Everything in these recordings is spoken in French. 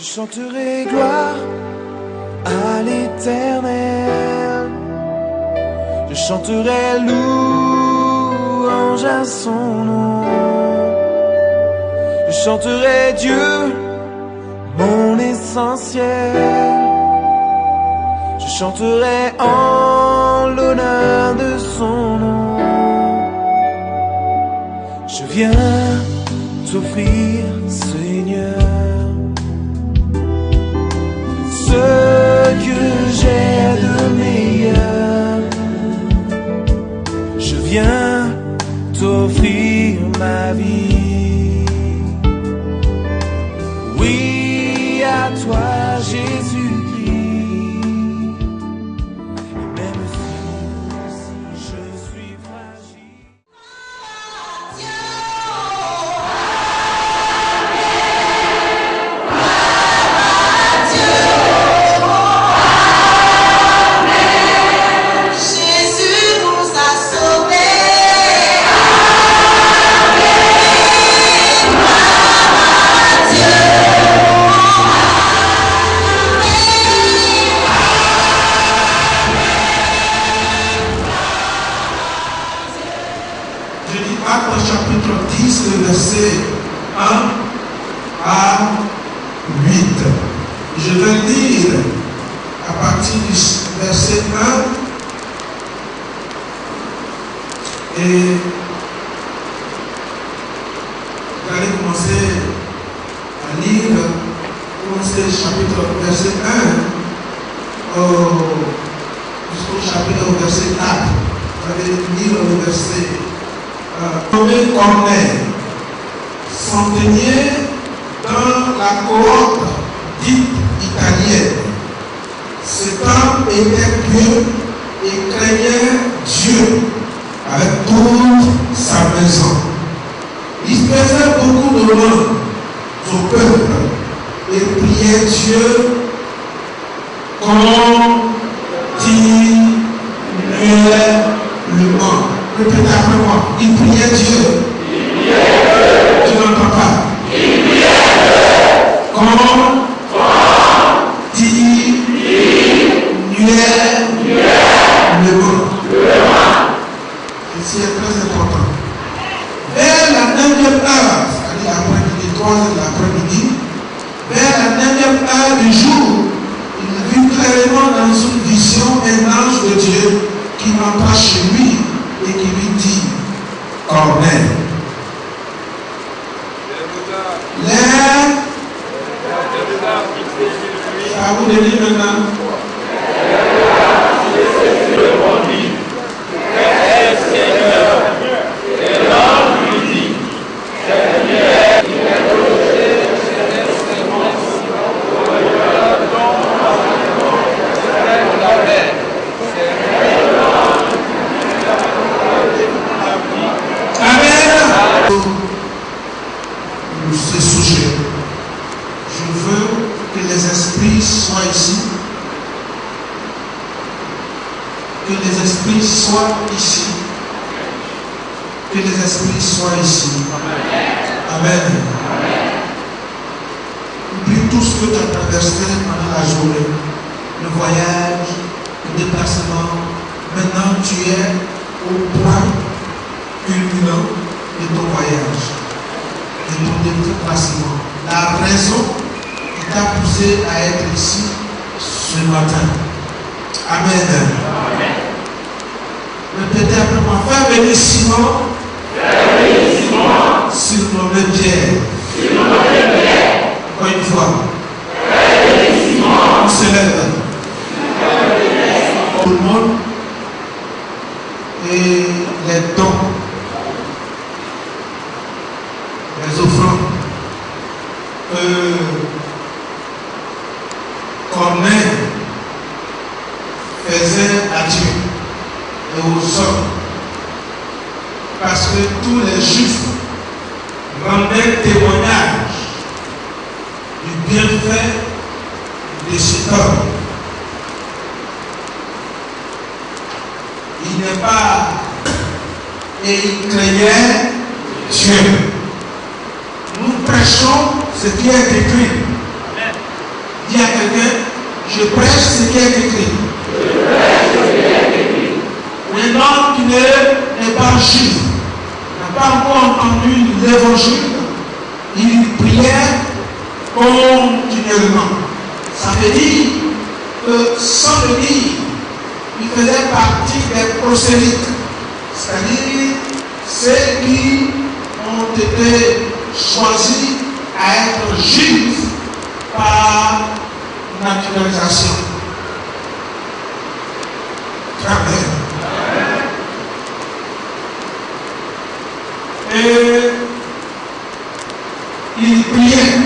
Je chanterai gloire à l'Éternel. Je chanterai louange à son nom. Je chanterai Dieu, mon essentiel. Je chanterai en l'honneur de son nom. Je viens t'offrir, Seigneur, ce que j'ai de meilleur. Je viens t'offrir ma vie. Oui, à toi, Jésus-Christ. Même si je suis fragile. Actes chapitre 10, le verset 1 à 8. Je vais lire à partir du verset 1 et vous allez commencer à lire, commencer le chapitre verset 1 jusqu'au chapitre verset 4. Vous allez lire le verset nommé Corneille, centenier dans la cohorte dite italienne. Cet homme était pieux et craignait Dieu avec toute sa maison. Il faisait beaucoup de mal au peuple et priait Dieu continuellement. Répétez après moi. Il priait Dieu. Tu n'entends pas. Il priait Dieu. Continuellement. Ici est très important. Vers la 9e heure, c'est-à-dire l'après-midi, 3 heures de l'après-midi, vers la 9e heure du jour, il vit clairement dans une vision un ange de Dieu qui entra chez lui et qui lui dit: Corneille. L'air, à vous de dire maintenant. Ce sujet, je veux que les esprits soient ici, que les esprits soient ici, que les esprits soient ici. Amen. Oublie tout ce que tu as traversé pendant la journée, le voyage, le déplacement. Maintenant tu es au point culminant de ton voyage, de ton déplacement. La raison qui t'a poussé à être ici ce matin. Amen. Amen. Répétez après moi. Fais venir Simon. Surnommé Pierre. Encore une fois. On se lève. Tout le monde. Et les dons. Les offrandes. Corneille faisait à Dieu et aux hommes, parce que tous les Juifs rendaient témoignage du bienfait de cet homme. Il n'est pas, et il craignait Dieu. Nous prêchons ce qui est écrit. ce qui est écrit. Un homme qui n'est pas juif, n'a pas encore entendu l'évangile, il priait continuellement. Ça veut dire que sans le dire, il faisait partie des prosélytes, c'est-à-dire ceux qui ont été choisis à être juifs par naturalisation. Amen. Et il priait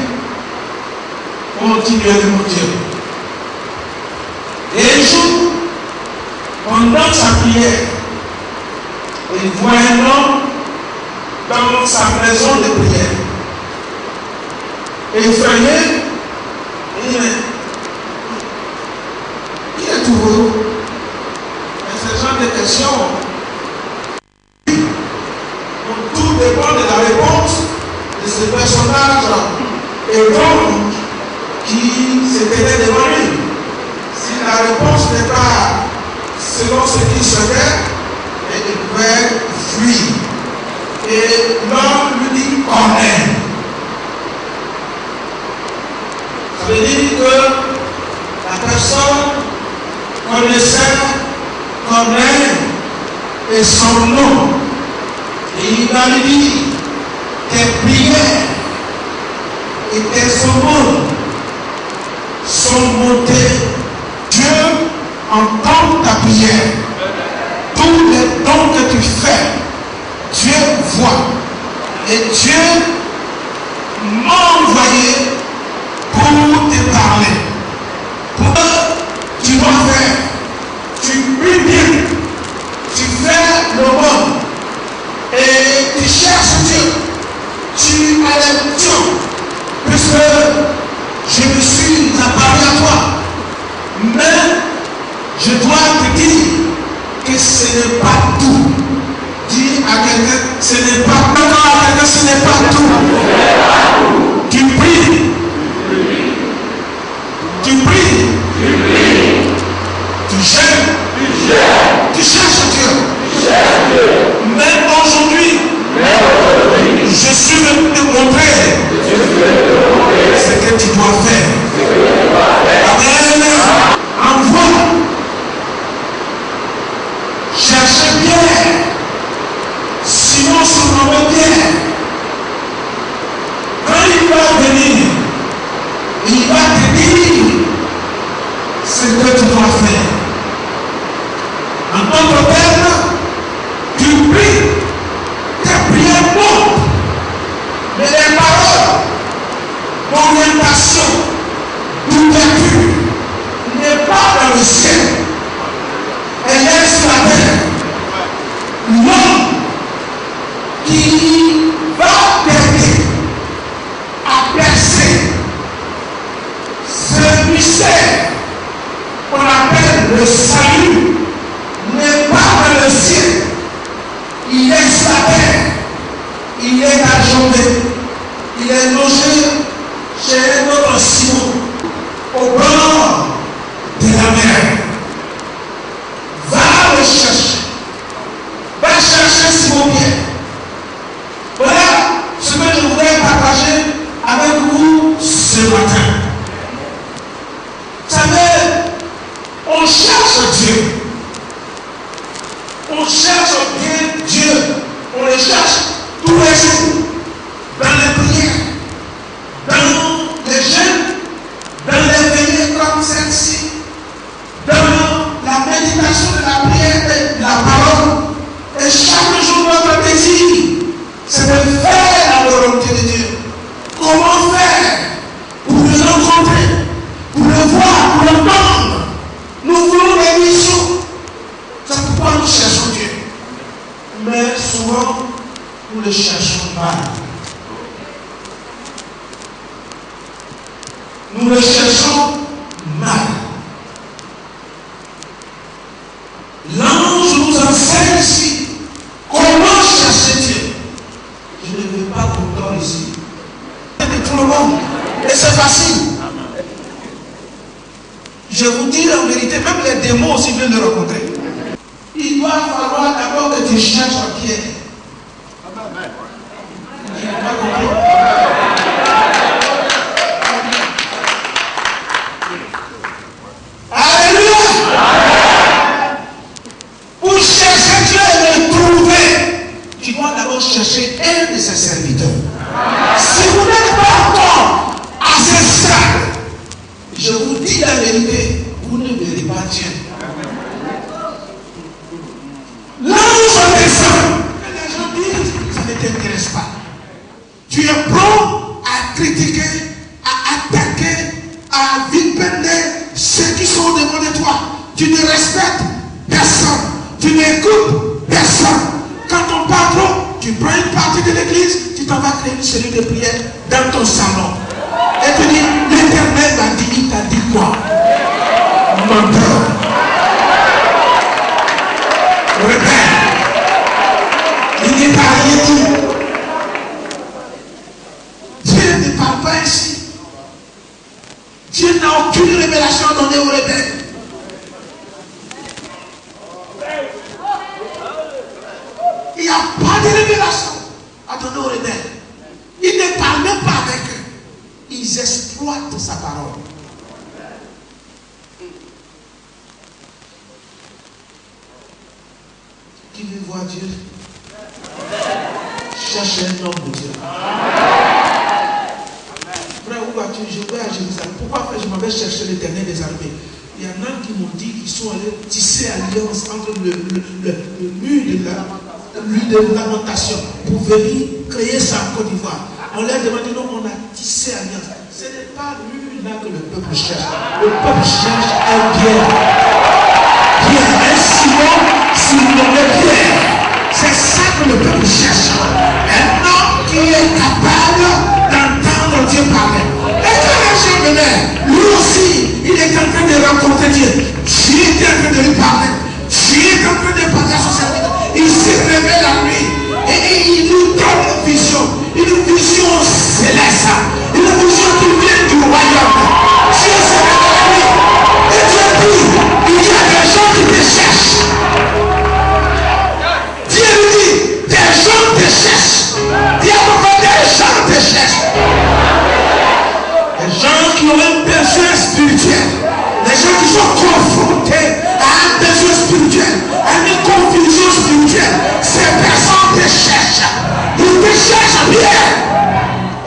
continuellement Dieu. Et un jour, pendant sa prière, il voit un homme dans sa maison de prière. Et il frayait, il dit, mais il est tout heureux. Et ce genre de questions, donc tout dépend de la réponse de ce personnage étrange qui se tenait devant lui. Si la réponse n'est pas selon ce qu'il souhaitait, il pouvait fuir. Et l'homme lui dit connaît. Ça veut dire que la personne connaît et son nom. Et il va lui dire tes prières et tes aumônes sont montées. Dieu entend ta prière. Tous les dons que tu fais, Dieu voit. Et Dieu m'a envoyé pour te parler. Pour que tu dois faire. Tu pries bien. Tu fais le bon. Et tu cherches Dieu. Tu as l'impression. Puisque je me suis apparu à toi. Mais je dois te dire que ce n'est pas tout. Dis à quelqu'un, ce n'est pas tout. À quelqu'un, ce n'est pas tout. Tu pries. Tu pries. Tu gênes. Tu cherches Dieu. Même aujourd'hui, je suis venu te montrer ce que tu dois faire. Amen. Envoie. Cherchez Pierre. Simon se nommait Pierre. Quand il va venir, il va te dire ce que tu dois faire. En d'autres termes, tu pries, tes prières montent, mais les paroles, l'orientation, l'ouverture n'est pas dans le ciel, elle est sur la terre. L'homme qui va t'aider à percer ce mystère qu'on appelle le salut n'est pas dans le ciel, il est sur la terre, il est ajourné, il est logé chez un autre Simon au bord de la mer. Va le chercher, va chercher Simon Pierre. Voilà ce que je voudrais partager avec vous ce matin. Vous savez, on cherche Dieu. On cherche bien Dieu. On le cherche tous les jours. Dans les prières, dans les jeûnes, dans les veillées comme celle-ci, dans la méditation de la prière et de la parole. Et chaque jour, notre désir, c'est de faire la volonté de Dieu. Comment faire pour le rencontrer, pour le voir, pour l'entendre? Nous voulons des missions. C'est pourquoi nous cherchons Dieu. Mais souvent, nous le cherchons mal. Nous le cherchons mal. L'ange nous enseigne ici comment chercher Dieu. Je ne veux pas qu'on donne ici. De tout le monde. Et c'est facile. Je Je vous dis la vérité, même les démons aussi veulent le rencontrer. Il doit falloir d'abord que tu cherches qui est. Il n'a pas compris. Alléluia. Pour chercher Dieu et le trouver, tu dois d'abord chercher un de ses serviteurs. Si vous n'êtes pas encore à ce stade, je vous dis la vérité, vous ne verrez pas Dieu. Là où on descend, les gens disent, ça ne t'intéresse pas. Tu es prompt à critiquer, à attaquer, à vilipender ceux qui sont devant de toi. Tu ne respectes personne. Tu n'écoutes personne. Quand on parle trop, tu prends une partie de l'église, tu t'en vas créer une série de prières dans ton salon. Et tu dis, l'Éternel m'a dit, il t'a dit quoi? Menteur. Rebelle. Il n'est pas rien dit. Dieu ne parle pas ainsi. Dieu n'a aucune révélation à donner aux rebelles. Il n'y a pas de révélation à donner aux rebelles. Il ne parle même pas avec eux. Ils exploitent sa parole. Qui veut voir Dieu? Cherche un homme de Dieu. Frère, où vas-tu? Je vais à Jérusalem. Pourquoi je m'en vais chercher l'Éternel des armées? Il y en a qui m'ont dit qu'ils sont allés tisser alliance entre le mur de lamentation pour venir créer ça en Côte d'Ivoire. On leur a demandé, non, on a tissé alliance. Ce n'est pas lui là que le peuple cherche. Le peuple cherche un Pierre. Pierre, un Simon de Pierre. C'est ça que le peuple cherche. Un homme qui est capable d'entendre Dieu parler. Et quand les gens venaient, lui aussi, il est en train de rencontrer Dieu. Dieu est en train de lui parler. Dieu est en train de parler à son serviteur. Il s'est réveillé la nuit et il nous donne une vision céleste, une vision qui vient du royaume. Dieu s'est réveillé la nuit et Dieu dit, il y a des gens qui te cherchent. Dieu lui dit, des gens te cherchent. Dieu dit, des gens te cherchent. Les gens qui ont un besoin spirituel, les gens qui sont confrontés à un besoin spirituel, à une confusion spirituelle, ces personnes te cherchent. Ils te cherchent bien.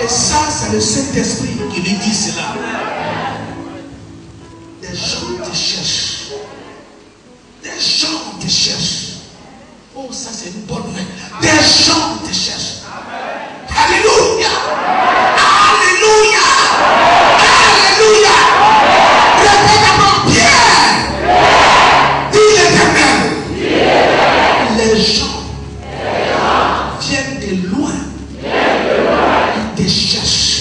Et ça, c'est le Saint-Esprit qui lui dit cela. Des gens te cherchent. Des gens te cherchent. Oh, ça c'est une bonne nouvelle. Des gens te cherchent. Alléluia. Alléluia. Alléluia. Répète encore Pierre. Dis l'Éternel. Les gens viennent de loin. Ils te cherchent.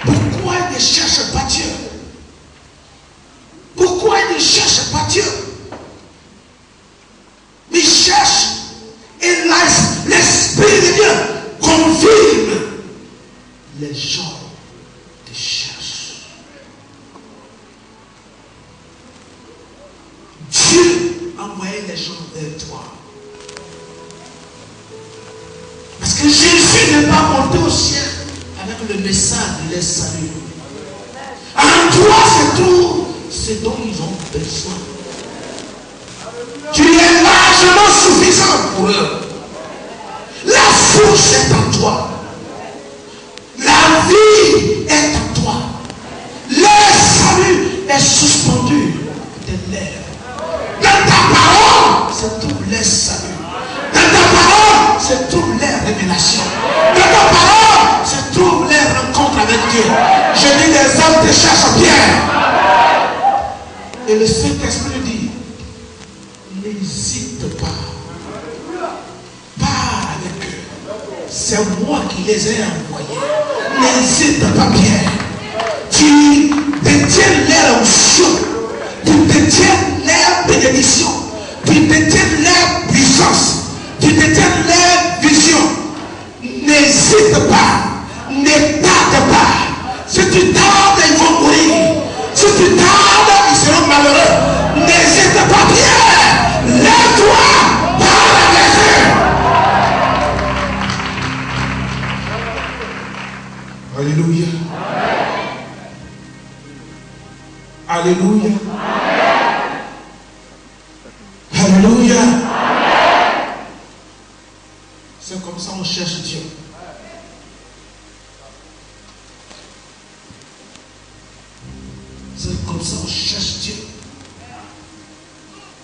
Pourquoi ils ne cherchent pas Dieu? Pourquoi ils ne cherchent pas Dieu? Ils cherchent et l'Esprit de Dieu confirme. Les gens te cherchent. Dieu a envoyé les gens vers toi. Parce que Jésus n'est pas monté au ciel avec le message de leur salut. En toi se trouve ce dont ils ont besoin. Tu es largement suffisant pour eux. La force est en toi. La vie est en toi. Leur salut est suspendu de l'air. Dans ta parole se trouve leur salut. Dans ta parole se trouve leur révélation. Dans ta parole se trouve leur rencontre avec Dieu. Je dis, les hommes te cherchent bien. Et le Saint-Esprit dit, n'hésite pas. Parle avec eux. C'est moi qui les ai envoyés. N'hésite pas bien. Tu détiens leur onction. Tu détiens leur bénédiction. Tu détiens leur puissance. Tu détiens leur vision. Alléluia. Alléluia. C'est comme ça qu'on cherche Dieu. C'est comme ça qu'on cherche Dieu.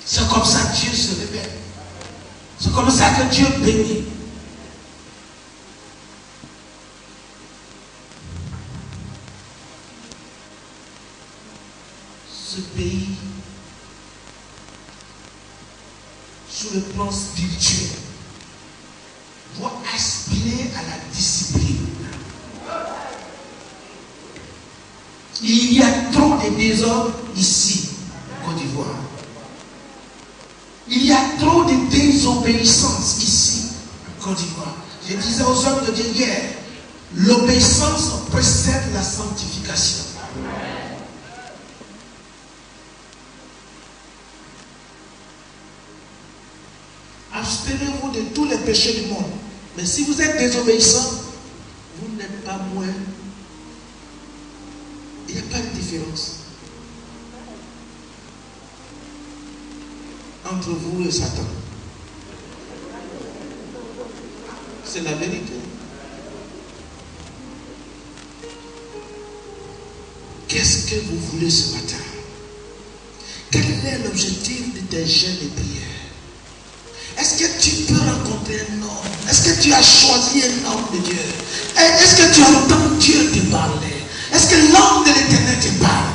C'est comme ça que Dieu se révèle. C'est comme ça que Dieu bénit. Ce pays, sur le plan spirituel, doit aspirer à la discipline. Il y a trop de désordre ici, en Côte d'Ivoire. Il y a trop de désobéissance ici, en Côte d'Ivoire. Je disais aux hommes de Dieu hier, l'obéissance précède la sanctification. Abstenez-vous de tous les péchés du monde. Mais si vous êtes désobéissant, vous n'êtes pas moins. Il n'y a pas de différence entre vous et Satan. C'est la vérité. Qu'est-ce que vous voulez ce matin? Quel est l'objectif de tes jeûnes et prières? Est-ce que tu peux rencontrer un homme? Est-ce que tu as choisi un homme de Dieu? Est-ce que tu entends Dieu te parler? Est-ce que l'homme de l'Éternel te parle?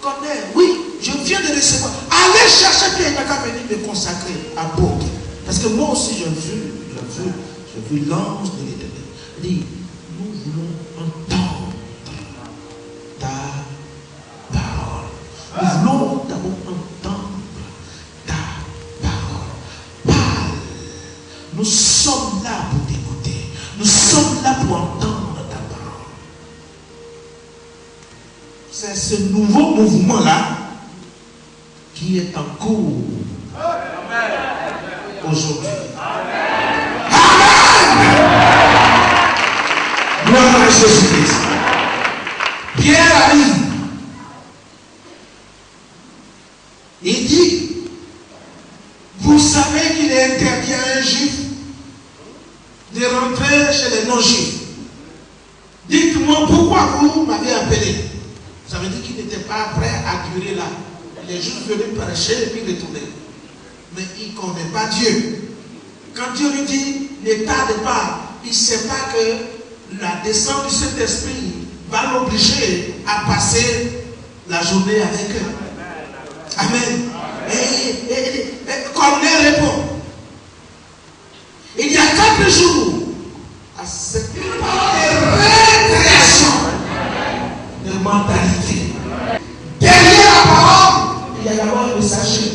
Connais, oui, je viens de recevoir. Allez chercher quelqu'un qui venir me consacrer à Bourg. Parce que moi aussi, j'ai vu l'ange de l'Éternel. Il dit, nous voulons entendre ta parole. Nous voulons d'abord entendre ta parole. Parle. Nous sommes là pour t'écouter. Nous sommes là pour entendre ta parole. C'est ce nouveau mouvement-là qui est en cours aujourd'hui. Gloire à Jésus-Christ. Pierre arrive. Il dit, vous savez qu'il est interdit à un juif de rentrer chez les non-juifs. Dites-moi pourquoi vous m'avez appelé. Ça veut dire qu'il n'était pas prêt à durer là. Les juifs venaient prêcher et puis retourner. Mais il ne connaît pas Dieu. Quand Dieu lui dit, ne tarde pas, il ne sait pas que la descente du Saint-Esprit va l'obliger à passer la journée avec eux. Amen. Et Corneille répond, il y a 4 jours à cette récréation de mentalité. Derrière la parole, il y a d'abord le messager.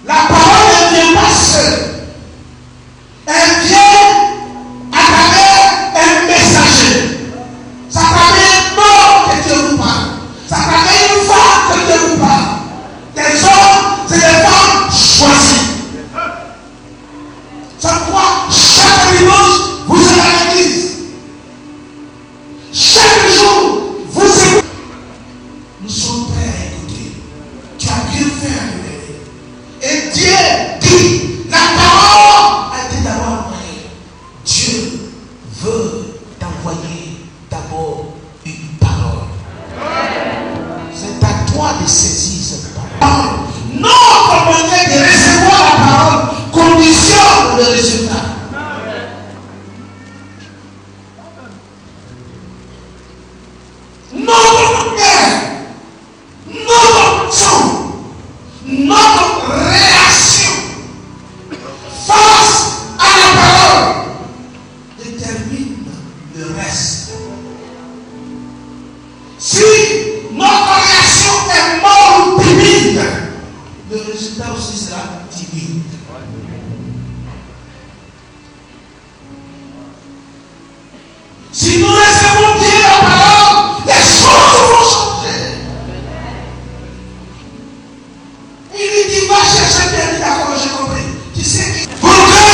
La parole ne vient pas seule. Elle vient à travers un messager. Ça travers un homme que Dieu vous parle. Ça travers une femme que Dieu vous parle. Des hommes, c'est des femmes choisies. Ça pourquoi chaque dimanche, vous êtes à l'église. Chaque jour, vous écoutez. Nous sommes prêts à écouter. Tu as bien fait à écouter. Et Dieu dit, la parole a été d'abord envoyée. Dieu veut t'envoyer d'abord une parole. C'est à toi de saisir cette parole. Notre manière de recevoir la parole conditionne le résultat. Notre manière, notre action, notre réaction face à la parole détermine le reste. Si notre réaction est morte ou timide, le résultat aussi sera timide. Si nous recevons bien la parole, les choses vont changer. Il lui dit, va chercher bien, d'accord, j'ai compris. Tu sais que pour que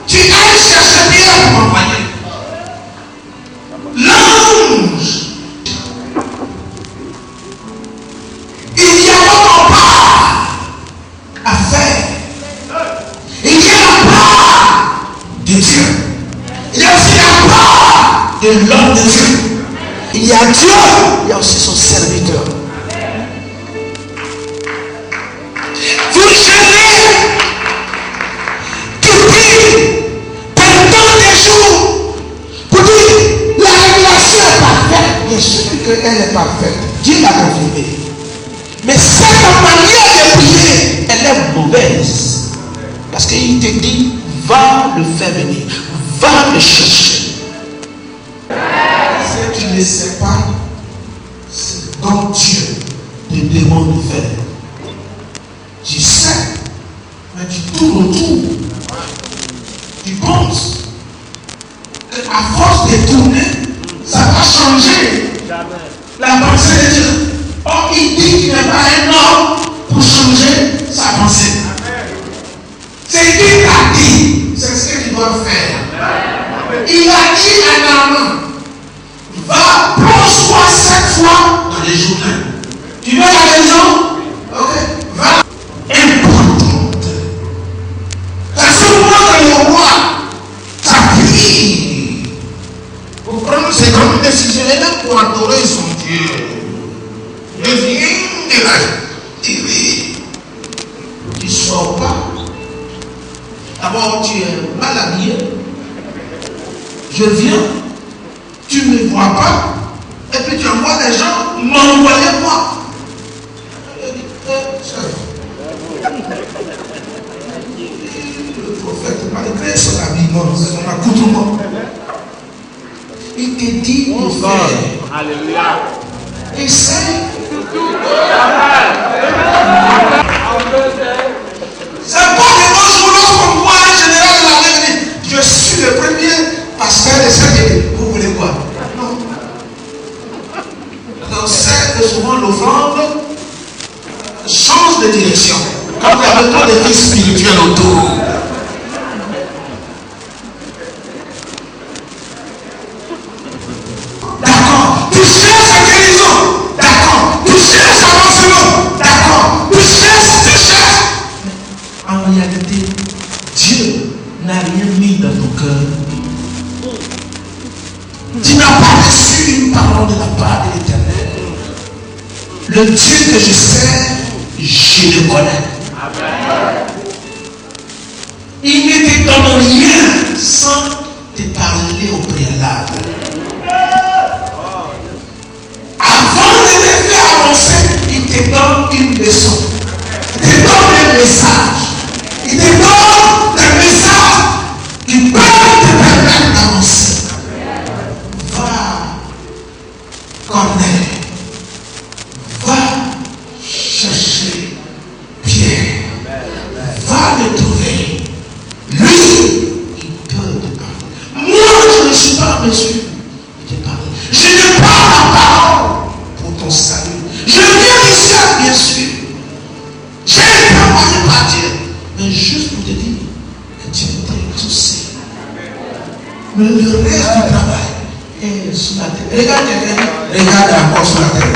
tu ailles chercher bien pour m'envoyer. Là a Dieu, il y a aussi son serviteur. Vous gênez qui prie pendant des jours pour dire la révélation est parfaite. Bien sûr qu'elle est parfaite. Dieu l'a confirmé. Mais cette manière de prier, elle est mauvaise. Parce qu'il te dit, va le faire venir, va le chercher. Si tu ne sais pas, c'est comme Dieu te demande de faire. Tu sais, mais tu tournes autour. Tu penses qu'à force de tourner, ça va changer la pensée de Dieu. Oh, il dit qu'il n'est pas un homme pour changer sa pensée. C'est ce qu'il a dit, c'est ce que tu dois faire. Il a dit à Naaman, va, plonge-toi 7 fois dans les journées. Tu veux la raison? Ok, va. Importante. C'est ce moment que le roi s'appuie pour prendre ses grandes décisions et même pour adorer son Dieu. Je viens de la tirer. Tu ne sors pas. D'abord, tu es mal habillé. Je viens, tu ne me vois pas, et puis tu envoies les gens m'envoyer moi. Le prophète, malgré son habillement, son accoutrement, il te dit de faire. Alléluia. Essaye. C'est pas de nos jours lorsqu'on voit un général de l'armée. Je suis le premier pasteur de cette église. Vous voulez quoi? Non. Donc c'est que souvent l'offrande change de direction. Quand il y avait trop de vie spirituelle autour. D'accord. Tu cherches la guérison. D'accord. Tu cherches l'avancement. D'accord. Tu cherches. En réalité, Dieu n'a rien mis dans ton cœur. Tu n'as pas reçu une parole de la part de l'Éternel. Le Dieu que je sers, je le connais. Il ne te donne rien sans te parler au préalable. Avant de te faire avancer, il te donne une leçon. Il te donne un message. Il te donne des messages qui peuvent te permettre d'avancer. Va, Corneille. Va chercher Pierre. Va le trouver. Lui, il peut te parler. Moi, je ne suis pas monsieur de te parler. Je ne parle la parole pour ton salut. Je viens du ciel, bien sûr. J'ai été envoyé par Dieu. Mais juste pour te dire que tu es exaucé. Mais le reste du travail est sur la terre. Regarde quelqu'un, regarde encore sur la terre.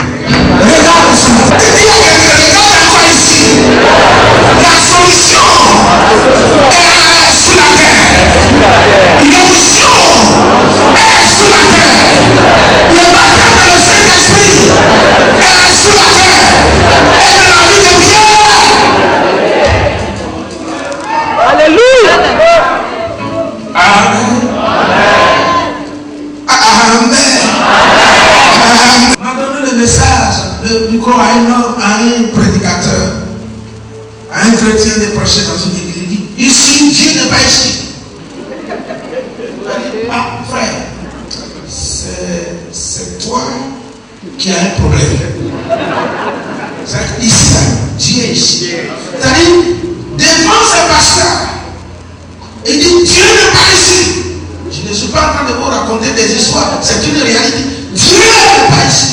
Regarde sur la terre. Regarde encore ici. La solution est sur la terre. L'onction est sur la terre. Le baptême de le Saint-Esprit est sur la terre. Et de la vie de Pierre. Alléluia. Amen. Amen. On m'a donné le message, le micro à un prédicateur, à un chrétien de prêcher dans une église. Il dit, ici, Dieu n'est pas ici. Ah, frère, c'est toi qui as un problème. C'est ici, Dieu est ici. C'est-à-dire, devant ce pasteur, il dit, Dieu n'est pas ici. Je ne suis pas en train de vous raconter des histoires, c'est une réalité. Dieu n'est pas ici.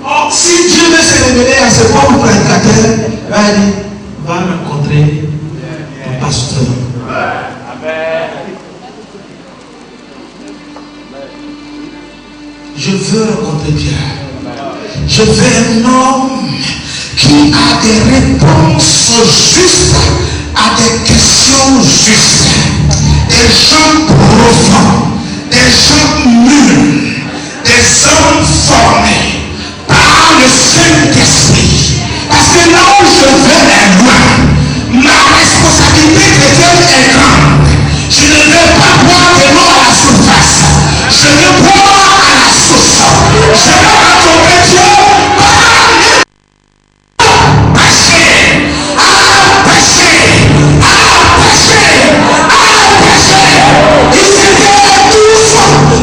Oh, si Dieu veut se révéler à ce pauvre prédicateur, va rencontrer ton pasteur. Je veux rencontrer Pierre. Je veux un homme qui a des réponses justes à des questions justes. des gens profonds, des gens mûrs, des hommes formés par le Saint-Esprit. Parce que là où je vais est loin, ma responsabilité chrétienne est grande. Je ne vais pas boire de l'eau à la surface. Je vais boire à la source. Je vais adorer Dieu par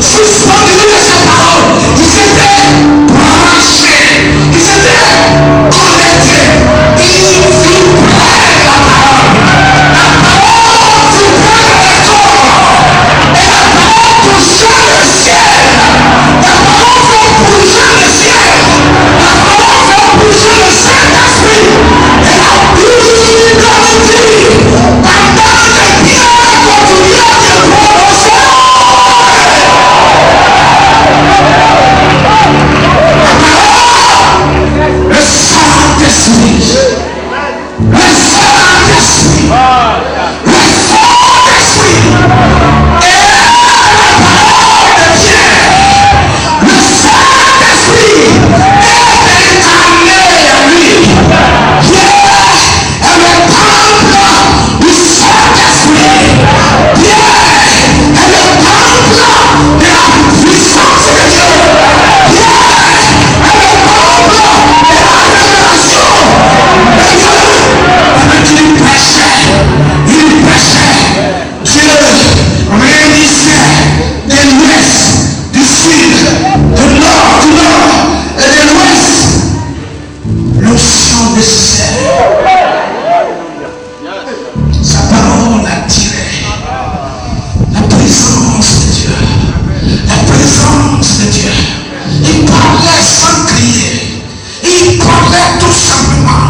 suspendus de sa parole. Ils étaient branchés. Ils étaient connectés. Ils vibraient la parole. La parole vibrait le corps. Et la parole touchait le ciel. La parole fait bouger le ciel. La parole fait bouger le Saint-Esprit. Et la Bible comme dit, pendant que Pierre continuait de prononcer, le Saint-Esprit, le Saint-Esprit, le Saint-Esprit et la parole de Pierre, le Saint-Esprit est incarné en lui. Pierre est le temple du Saint-Esprit. Pierre est le temple de la puissance de Dieu. Pierre est le temple de la révélation de Dieu. Il prêchait. Dieu réunissait de l'ouest, du sud, du nord et de l'ouest. L'onction nécessaire. Sa parole attirait la présence de Dieu. La présence de Dieu. Il parlait sans crier. Il parlait tout simplement.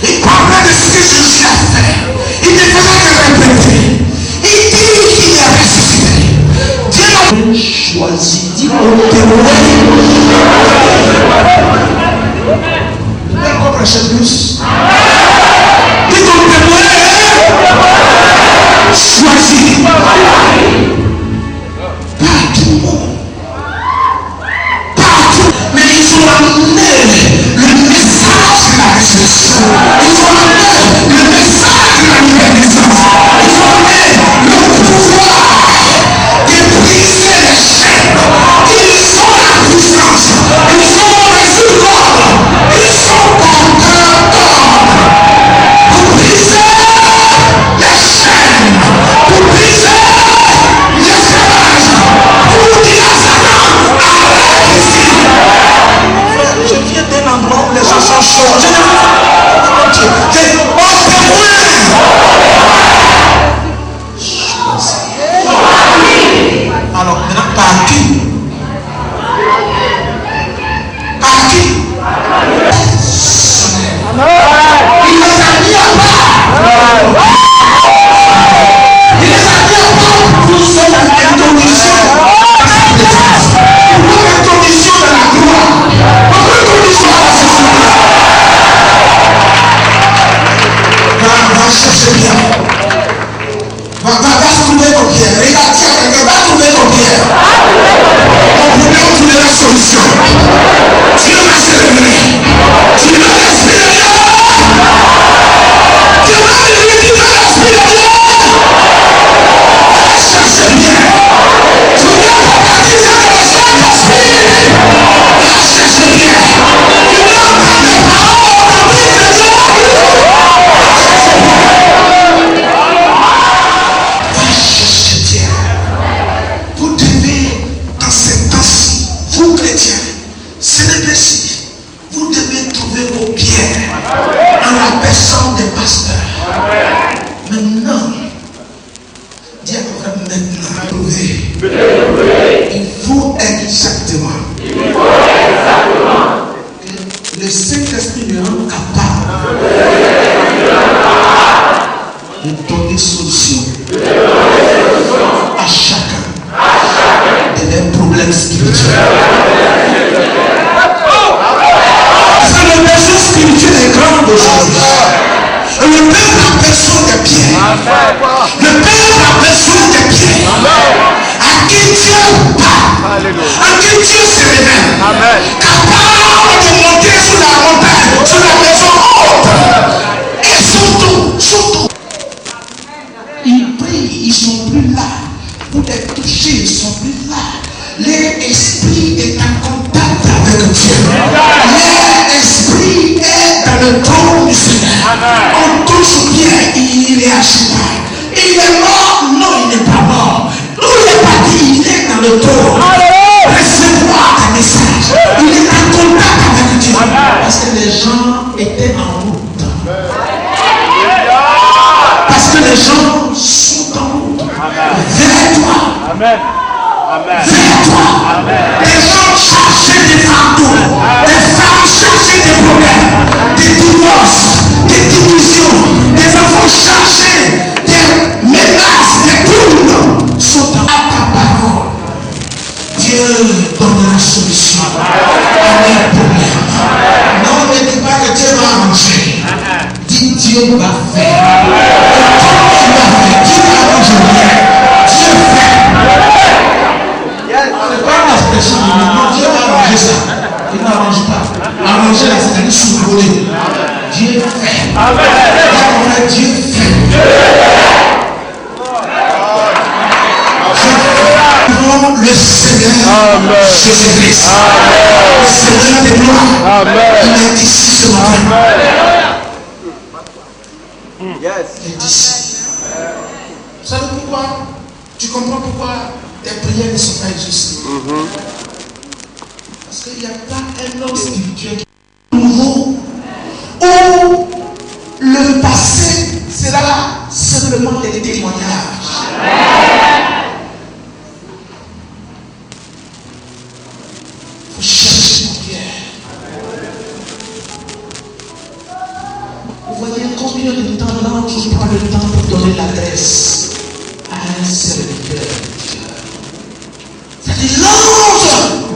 Il parlait de ce que Jésus a fait. Il ne faisait que répéter. Il dit qu'il est ressuscité. Dieu l'a choisi. Dit au témoin. Vous pouvez encore prêcher plus. Dit au témoin. Choisi. Pas tout le monde. Mais ils ont amené le message de la résurrection. Ils ont amené le message de la nouvelle naissance. Ils ont amené le pouvoir de briser les chaînes. Ils ont la puissance. Ils ont le résultat. Ils sont porteurs est architecte. Il est mort? Non, il n'est pas mort. Où il est parti? Il est dans le tour. Recevoir tes messages. Il est en contact avec Dieu. Parce que les gens étaient en route. Parce que les gens sont en route. Vers toi. Amen. Amen. Vers toi. Les gens cherchaient des fardeaux. Les femmes cherchaient des problèmes. Des divorces. Des divisions. Les enfants cherchaient des menaces. Des troubles. Sont à ta parole. Dieu donne la solution à leurs problèmes. Non, ne dis pas que Dieu va arranger. Dis Dieu va faire. Dieu va faire. Dieu n'arrange rien. Dieu fait. C'est pas une expression. Dieu va arranger ça. Il n'arrange pas. Arranger là, c'est-à-dire sous-voler. Dieu fait. Dieu fait. Le Seigneur Jésus-Christ, le Seigneur des gloires, il est ici ce matin. Il est ici. Vous savez pourquoi? Tu comprends pourquoi tes prières ne sont pas justes? Parce qu'il n'y a pas un homme spirituel qui est nouveau où le passé sera simplement des témoignages. Cherchez mon Pierre. Vous voyez combien de temps l'ange prend le temps pour donner l'adresse à un serviteur de Dieu. C'est-à-dire l'ange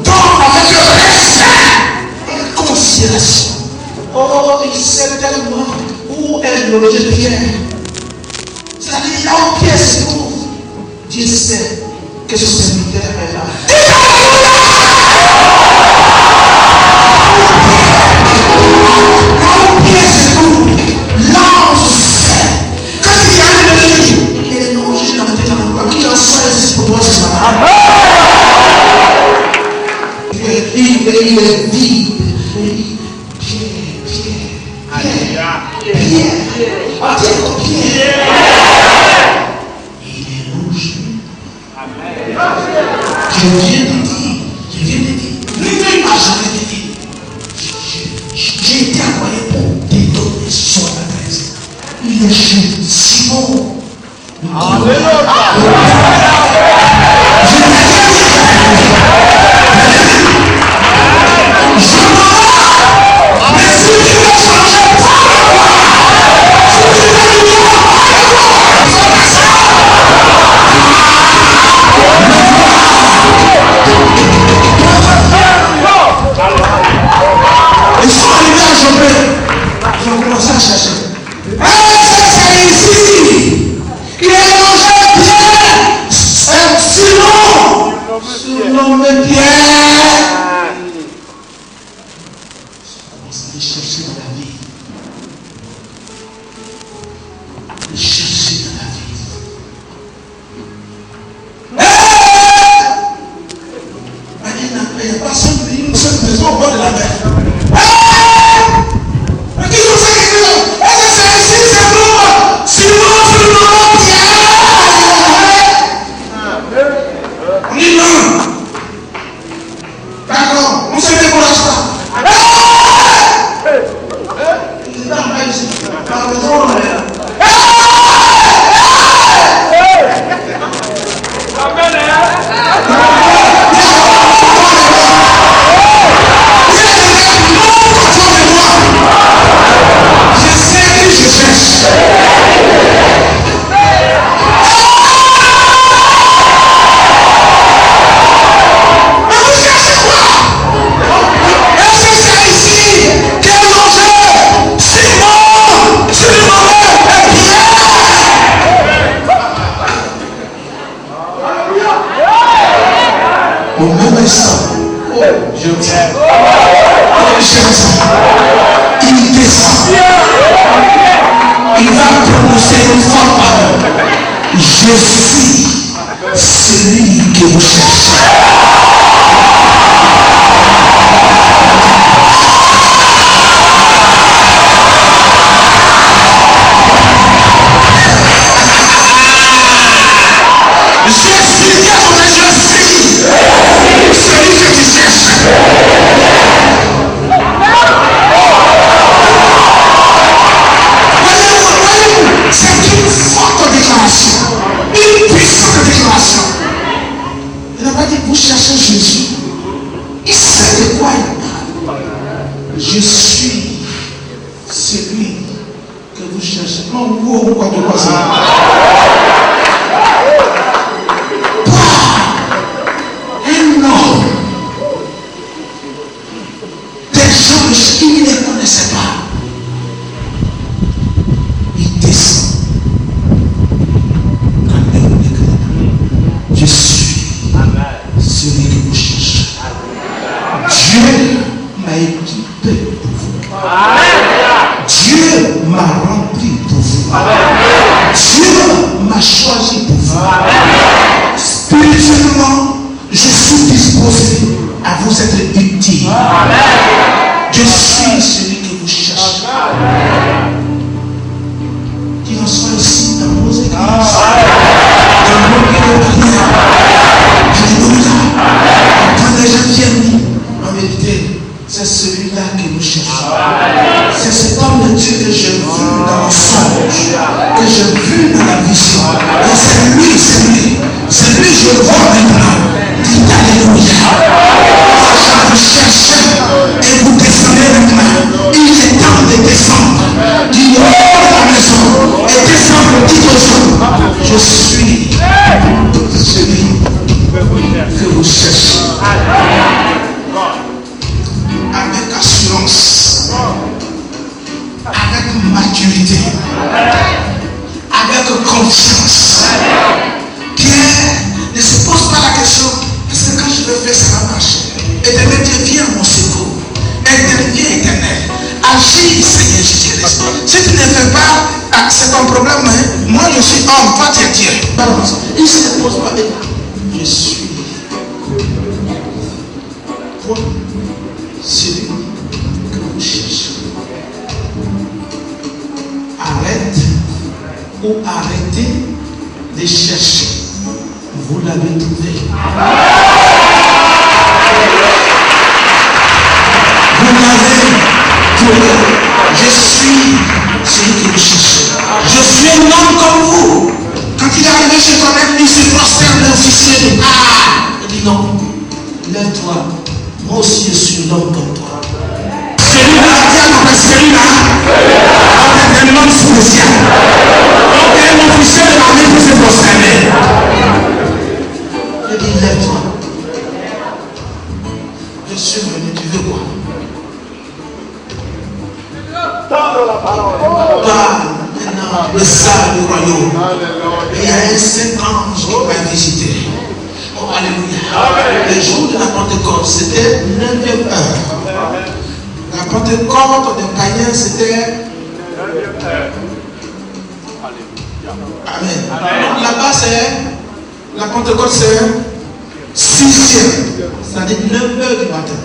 donne avec respect et considération. Oh, il sait tellement où est logé Pierre. C'est-à-dire là où Pierre se trouve, Dieu sait que ce serviteur est là. Il est vide. Pierre. Il est rouge. Je viens de dire. Lui-même m'a jamais dit. J'ai été envoyé pour te donner son adresse. Il est chez Simon. Ils sont arrivés à Chopin. Ils ont commencé à chercher. C'est ici. Il est mangé Pierre. Surnommé Pierre. Commence à les chercher dans la vie. Les chercher dans la vie. Il n'y a personne, une seule maison au bord de la mer. Au même instant, je tiens. Il descend. Il va prononcer une forte parole. Je suis celui que vous cherchez. Je suis celui que vous cherchez. Non, vous, quoi de quoi ça? Un homme. Des gens qui ne les connaissaient pas. Il descend. Je suis celui que vous cherchez. Dieu m'a équipé pour vous. Dieu m'a rempli pour vous. Dieu m'a choisi pour vous. Spirituellement, je suis disposé à vous être utile. Je suis celui que vous cherchez. Qu'il en soit ici dans vos églises, dans vos lieux de prière. Alléluia. Quand les gens viennent, en vérité, c'est celui-là que nous cherchons. C'est cet homme de Dieu que j'ai vu dans le songe, que j'ai vu dans la vision. Et c'est lui, je le vois maintenant. Dites Alléluia. Je vous cherche et vous descendez maintenant. Il est temps de descendre. Du haut de la maison et descendre, dites aux gens, je suis celui que vous cherchez. Avec assurance, avec maturité, avec confiance. Pierre ne se pose pas la question, est-ce que quand je le fais, ça va marcher? Éternel Dieu, viens à mon secours. Interviens, Éternel. Agis, Seigneur Jésus-Christ. Si tu ne fais pas, c'est ton problème. Hein? Moi, je suis homme, toi, tu es Dieu. Il ne se pose pas. Je suis celui que vous cherchez. Arrête ou arrêtez de chercher. Vous l'avez trouvé. Vous l'avez trouvé. Je suis celui que vous cherchez. Je suis un homme comme vous. Quand il est arrivé chez toi-même, il se prosterne l'officier. Il dit non, lève-toi. Moi aussi je suis l'homme comme toi. Celui-là, tiens, celui-là, on est un homme spécial. Donc un officier de l'armée pour se prosterner. Il dit lève-toi. Je suis venu, tu veux quoi? Maintenant, le salle du royaume. Il y a un saint ange qui m'a visité. Oh, alléluia. Le jour de la Pentecôte, c'était 9e heure. La Pentecôte des païens, c'était 9e heure. Amen. Donc là-bas, c'est la Pentecôte, c'est 6e. C'est-à-dire 9h du matin.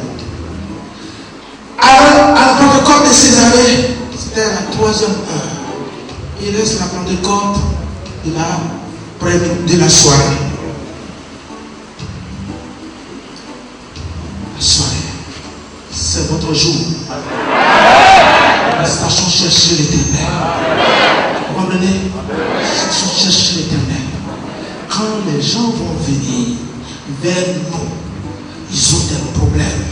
Alors, à la Pentecôte de Césarée, c'était à la 3e heure. Il reste la Pentecôte de la soirée. La soirée, c'est votre jour. Sachons chercher l'Éternel. Vous comprenez? Sachons chercher l'Éternel. Quand les gens vont venir vers nous, ils ont des problèmes.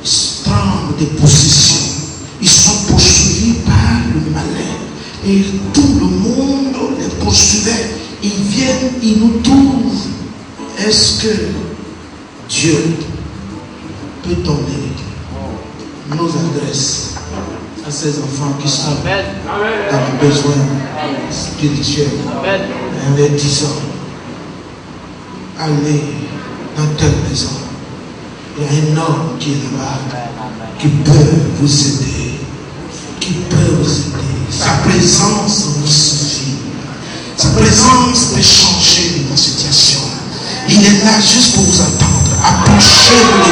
Ils prennent des positions. Ils sont poursuivis par le malin. Et tout le monde les poursuivait. Ils viennent, ils nous trouvent. Est-ce que Dieu peut donner nos adresses à ces enfants qui sont dans le besoin spirituel en leur disant, allez dans telle maison, il y a un homme qui est là-bas qui peut vous aider, qui peut vous aider. Sa présence vous suffit. Sa présence peut changer votre situation. Il est là juste pour vous entendre. Approchez-vous de lui.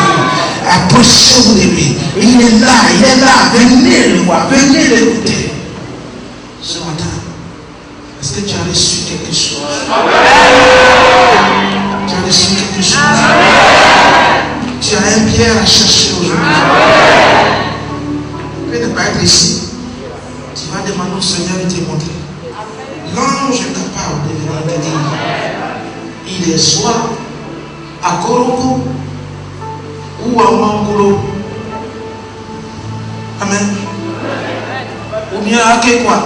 Approchez-vous de lui. Il est là, venez le voir, venez l'écouter. Ce matin, est-ce que tu as reçu quelque chose? Tu as reçu quelque chose? Tu as un Pierre à chercher aujourd'hui. Tu peux ne pas être ici. Tu vas demander au Seigneur de te montrer. L'ange est capable de venir te dire. Il est soit à Koroko ou à Mangolo. n'y a que quoi?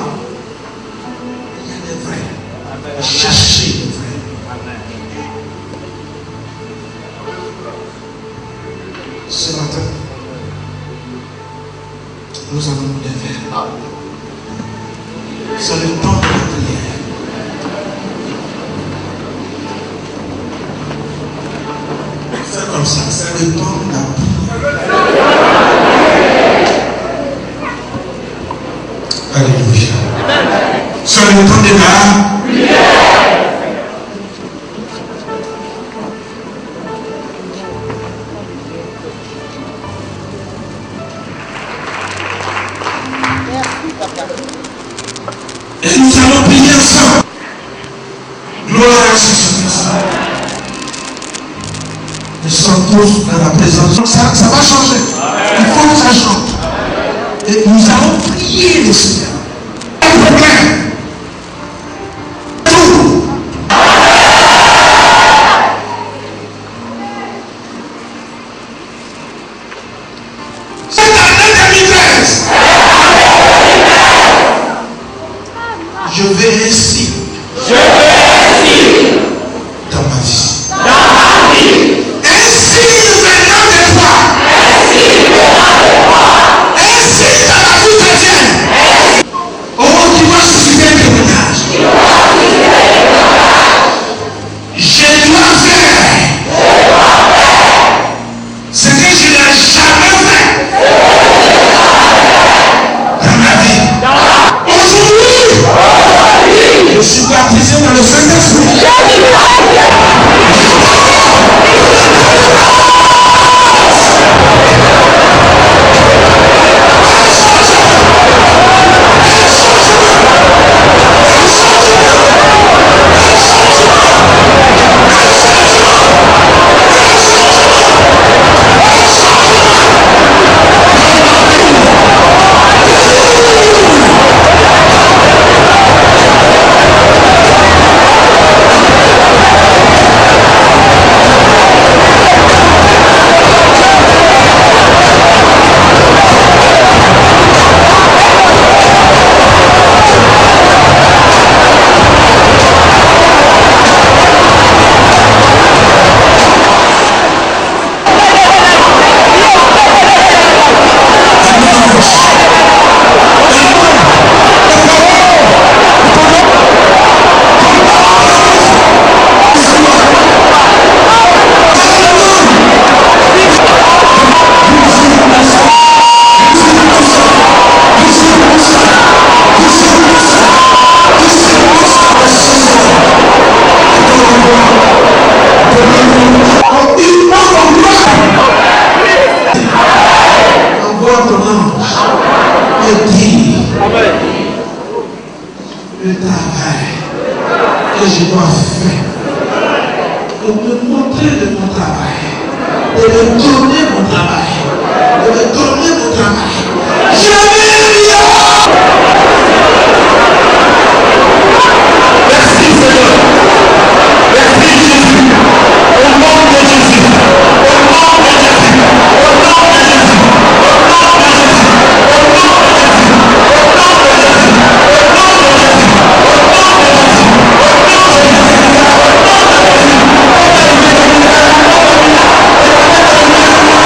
Il y a des vrais. Cherchez les vrais. Ce matin, nous allons nous lever. C'est le temps de la prière. C'est comme ça, c'est le temps de la prière. Alléluia. C'est le temps de la prière. Et nous allons prier ensemble. Gloire à Jésus. Nous sommes tous dans la présence. Ça va changer. Il faut que ça change. Et nous allons prier le Seigneur. Pas de problème. Tout. Cette année 2013. Je vais ainsi. Dans ma vie. Ainsi venant de toi. Ainsi dans la vie chrétienne. Oh, qui va susciter un témoignage. Je dois faire ce que je n'ai jamais fait dans ma vie. Aujourd'hui, je suis baptisé dans le Saint-Esprit. Le travail que je dois faire, de me montrer de mon travail, de me donner mon travail, de me donner mon travail. Je vais bien. Merci Seigneur. Merci Jésus. Au nom de Jésus. Au nom de Jésus. Au nom de Jésus. Au nom de Jésus. Au nom de Jésus. Au nom de Jésus. Au nom de Jésus. Au nom de Jésus. Au nom de Jésus.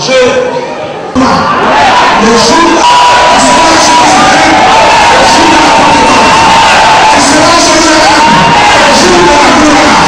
changer. Le jour où tu seras Jérusalem, le jour de la Pentecôte, tu seras Jérusalem, le jour de la gloire.